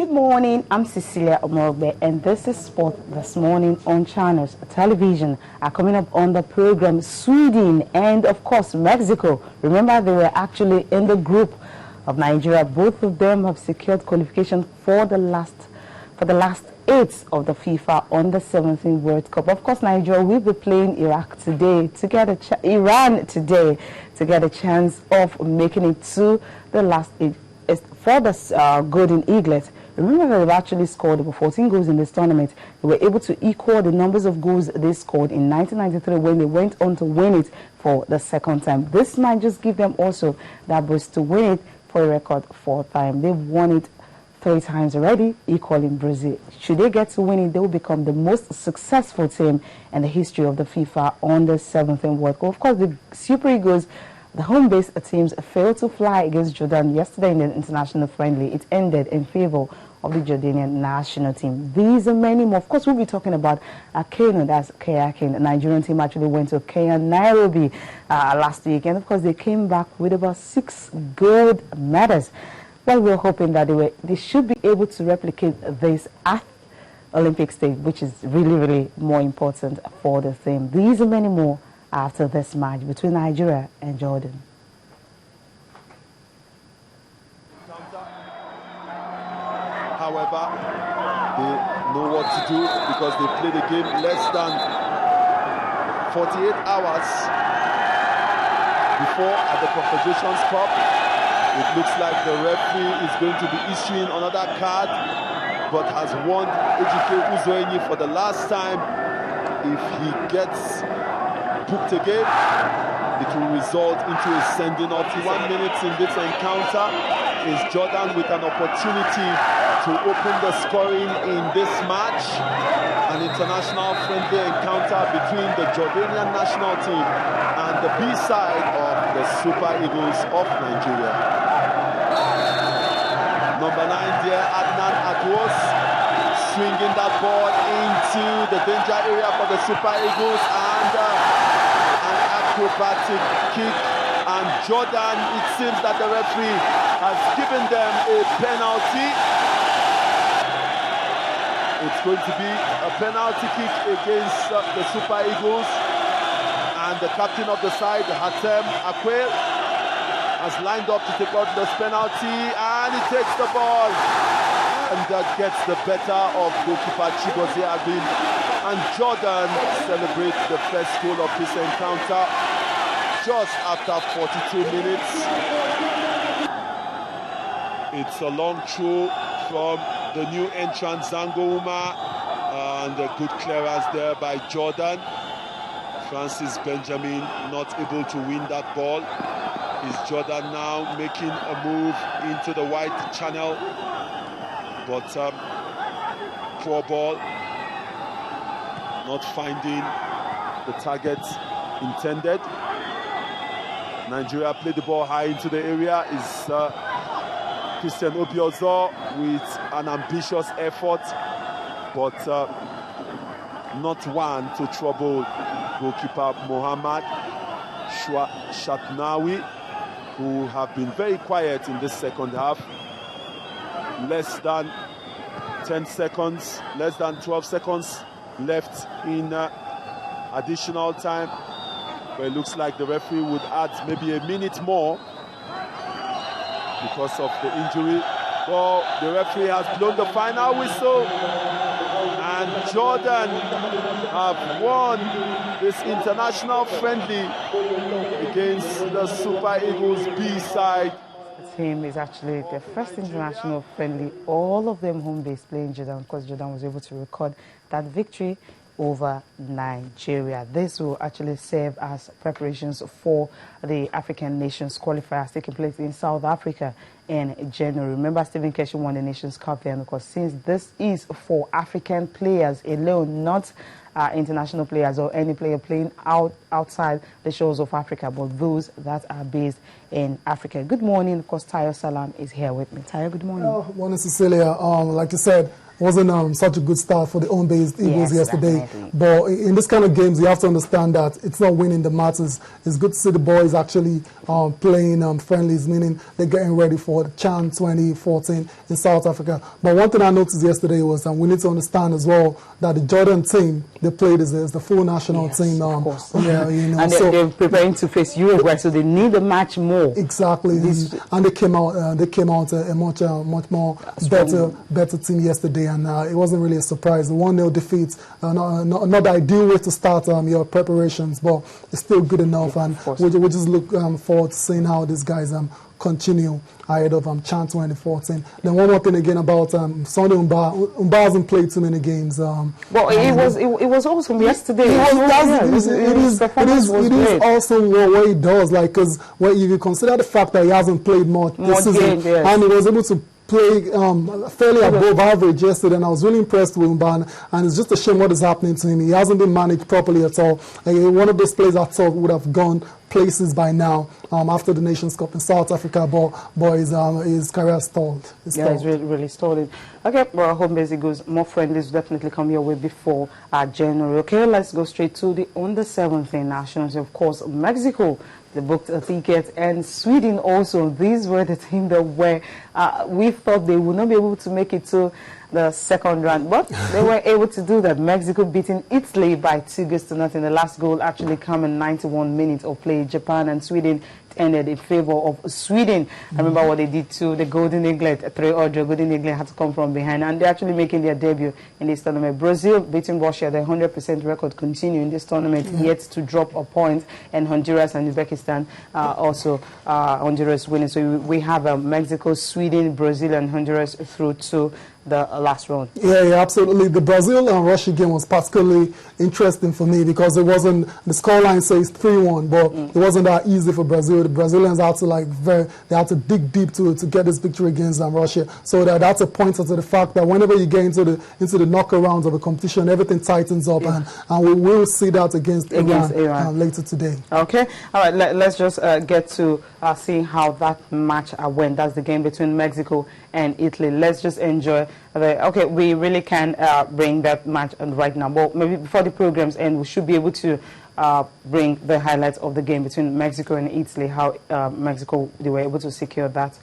Good morning, I'm Cecilia Omorogbe, and this is Sport This Morning on Channels Television. Coming up on the program, Sweden and, of course, Mexico. Remember, they were actually in the group of Nigeria. Both of them have secured qualification for the last 8 of the FIFA Under-17 World Cup. Of course, Nigeria will be playing Iran today to get a chance of making it to the last 8 for the Golden Eaglet. Remember, they've actually scored over 14 goals in this tournament. They were able to equal the numbers of goals they scored in 1993 when they went on to win it for the second time. This might just give them also that boost to win it for a record 4th time. They've won it 3 times already, equaling Brazil. Should they get to win it, they will become the most successful team in the history of the FIFA Under-17 World Cup. Of course, the Super Eagles, the home-based teams, failed to fly against Jordan yesterday in the international friendly. It ended in favor of the Jordanian national team. These and many more. Of course, we'll be talking about Kano, that's kayaking. The Nigerian team actually went to Kenya, Nairobi last week. And, of course, they came back with about 6 gold medals. Well, we're hoping that they should be able to replicate this at Olympic stage, which is really, really more important for the team. These and many more after this match between Nigeria and Jordan. However, they know what to do because they played the game less than 48 hours before at the Confederations Cup. It looks like the referee is going to be issuing another card, but has warned Ejike Uzoeni for the last time. If he gets booked again, it will result into a sending off. 1 minute in this encounter is Jordan with an opportunity to open the scoring in this match. An international friendly encounter between the Jordanian national team and the B-side of the Super Eagles of Nigeria. Number 9 there, Adnan Atwas, swinging that ball into the danger area for the Super Eagles, and an acrobatic kick. And Jordan, it seems that the referee has given them a penalty. It's going to be a penalty kick against the Super Eagles, and the captain of the side, Hatem Akwel, has lined up to take out this penalty, and he takes the ball and gets the better of goalkeeper Chigozie Agbin, and Jordan celebrates the first goal of this encounter just after 42 minutes. It's a long throw from the new entrant Zango Uma, and a good clearance there by Jordan. Francis Benjamin not able to win that ball. Is Jordan now making a move into the white channel, but poor ball, not finding the target intended. Nigeria played the ball high into the area. Is Christian Obiozor with an ambitious effort, but not one to trouble goalkeeper Mohammad Shatnawi, who have been very quiet in this second half. Less than 10 seconds, less than 12 seconds left in additional time, but it looks like the referee would add maybe a minute more because of the injury. Well, the referee has blown the final whistle, and Jordan have won this international friendly against the Super Eagles B-side. The team is actually their first international friendly, all of them home-based, playing Jordan, because Jordan was able to record that victory over Nigeria. This will actually serve as preparations for the African Nations qualifiers taking place in South Africa in January. Remember, Stephen Keshi won the Nations Cup there, because since this is for African players alone, not international players or any player playing outside the shores of Africa, but those that are based in Africa. Good morning. Of course, Tayo Salam is here with me. Tayo, good morning. Morning, Cecilia. Like you said, it wasn't such a good start for the home-based Eagles yesterday. Definitely. But in this kind of games, you have to understand that it's not winning that matters. It's good to see the boys actually playing friendlies, meaning they're getting ready for the CHAN 2014 in South Africa. But one thing I noticed yesterday was we need to understand as well that the Jordan team they played is the full national team. Of course. Yeah, you know, and they're preparing to face Uruguay, so they need a match more. Exactly, and they came out a much more better team yesterday, and it wasn't really a surprise. The 1-0 defeat, not the ideal way to start your preparations, but it's still good enough, and we just look forward to seeing how these guys continue ahead of CHAN 2014. Then one more thing again about Sunday Umba hasn't played too many games. It was awesome yesterday. It is awesome what he does, like, because if you consider the fact that he hasn't played much this season, and he was able to play fairly above average yesterday, and I was really impressed with Umba, and it's just a shame what is happening to him. He hasn't been managed properly at all. One of those players I thought would have gone places by now after the Nations Cup in South Africa, but his career stalled. It's really stalled. Okay, well, home-based Eagles, more friendlies will definitely come your way before January. Okay, let's go straight to the under-17 nationals. Of course, Mexico, they booked a ticket, and Sweden also. These were the team that we thought they would not be able to make it to the second round, but they were able to do that. Mexico beating Italy by 2-0. The last goal actually came in 91 minutes of play. Japan and Sweden ended in favor of Sweden. I remember what they did to the Golden Eaglet. 3-0. Golden Eaglet had to come from behind, and they're actually making their debut in this tournament. Brazil beating Russia. The 100% record continue in this tournament, yet to drop a point. And Honduras and Uzbekistan also Honduras winning. So we have Mexico, Sweden, Brazil, and Honduras through to the last round. Yeah, absolutely. The Brazil and Russia game was particularly interesting for me because it wasn't, the scoreline says 3-1, but it wasn't that easy for Brazil. The Brazilians had to they had to dig deep to get this victory against Russia. So that's a pointer to the fact that whenever you get into the knockout rounds of a competition, everything tightens up, and we will see that against Iran later today. Okay, all right. Let's just get to seeing how that match went. That's the game between Mexico and Italy. Let's just enjoy okay, we really can bring that match right now. But maybe before the programs end, we should be able to bring the highlights of the game between Mexico and Italy, how Mexico, they were able to secure that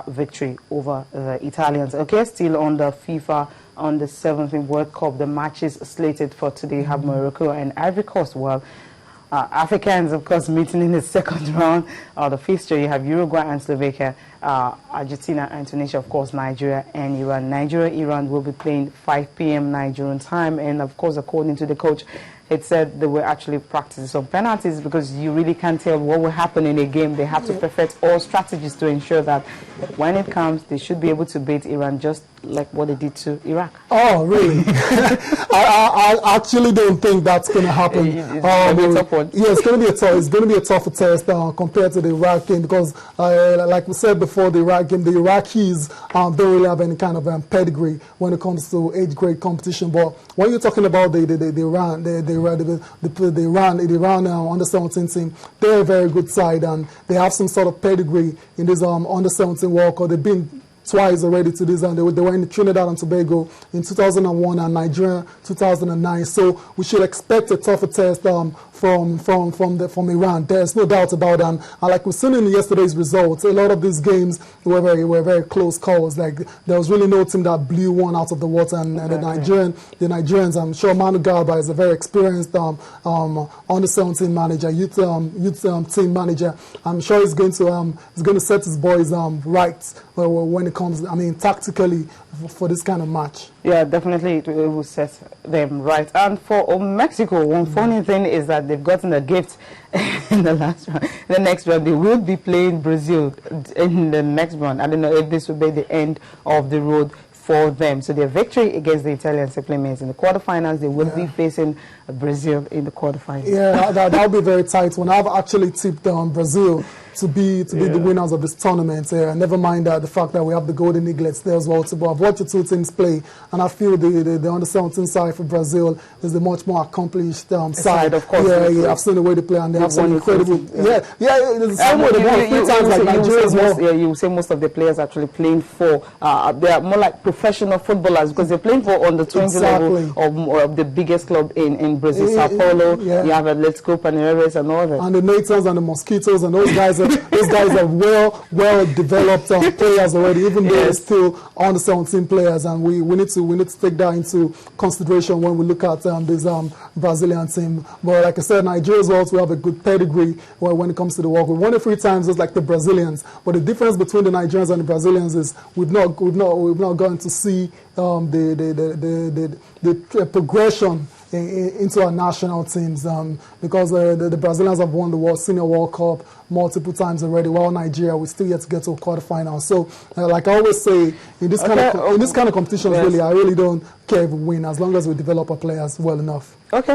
victory over the Italians. Okay, still on the FIFA on the 17th World Cup, the matches slated for today. You have Morocco and Ivory Coast. Well, Africans, of course, meeting in the second round of the fixture. You have Uruguay and Slovakia, Argentina and Tunisia, of course, Nigeria and Iran. Nigeria-Iran will be playing 5 p.m. Nigerian time, and of course, according to the coach, it said they were actually practicing some penalties because you really can't tell what will happen in a game. They have to perfect all strategies to ensure that when it comes, they should be able to beat Iran just like what they did to Iraq. Oh, really? I actually don't think that's going to happen. It's going to be a tough one. Yeah, it's going to be a tougher test compared to the Iraq game because, like we said before, the Iraq game, the Iraqis don't really have any kind of pedigree when it comes to age grade competition. But when you're talking about the Iran under 17 team, they're a very good side, and they have some sort of pedigree in this under 17 World Cup. They've been twice already to this, and they were in Trinidad and Tobago in 2001 and Nigeria 2009. So we should expect a tougher test from Iran. There's no doubt about that. And like we've seen in yesterday's results, a lot of these games were very close calls. Like there was really no team that blew one out of the water. And the Nigerians, I'm sure Manu Garba is a very experienced under 17 manager, youth team manager. I'm sure he's going to set his boys right when it comes, tactically for this kind of match. Yeah, definitely it will set them right. And for Mexico, one funny thing is that they've gotten a gift in the last round. In the next round, they will be playing Brazil in the next round. I don't know if this will be the end of the road for them. So their victory against the Italian supplements in the quarterfinals, they will be facing Brazil in the quarterfinals. Yeah, that'll be very tight one. I've actually tipped Brazil to be the winners of this tournament. Never mind the fact that we have the Golden Eaglets there as well. But I've watched the two teams play, and I feel the under-17 side for Brazil is the much more accomplished side. Of course. Yeah, I've seen the way they play, and they have some incredible. It's the same way they won 3 times like Nigeria as well. Yeah, you say most of the players actually playing for. They are more like professional footballers because they're playing for on the 20 level of the biggest club in Brazil, Sao Paulo. You have Atletico Palmeiras and all that. And the Nathans and the Mosquitoes and those guys are well developed players already, even though they're still under 17 players, and we need to take that into consideration when we look at this Brazilian team. But like I said, Nigeria as well, we have a good pedigree when it comes to the World Cup. We won it 3 times just like the Brazilians. But the difference between the Nigerians and the Brazilians is we've not gotten to see the progression into our national teams because the Brazilians have won the Senior World Cup multiple times already, while Nigeria, we still yet to get to a quarterfinal. So, like I always say, in this kind of competitions, really, I really don't care if we win as long as we develop our players well enough. Okay.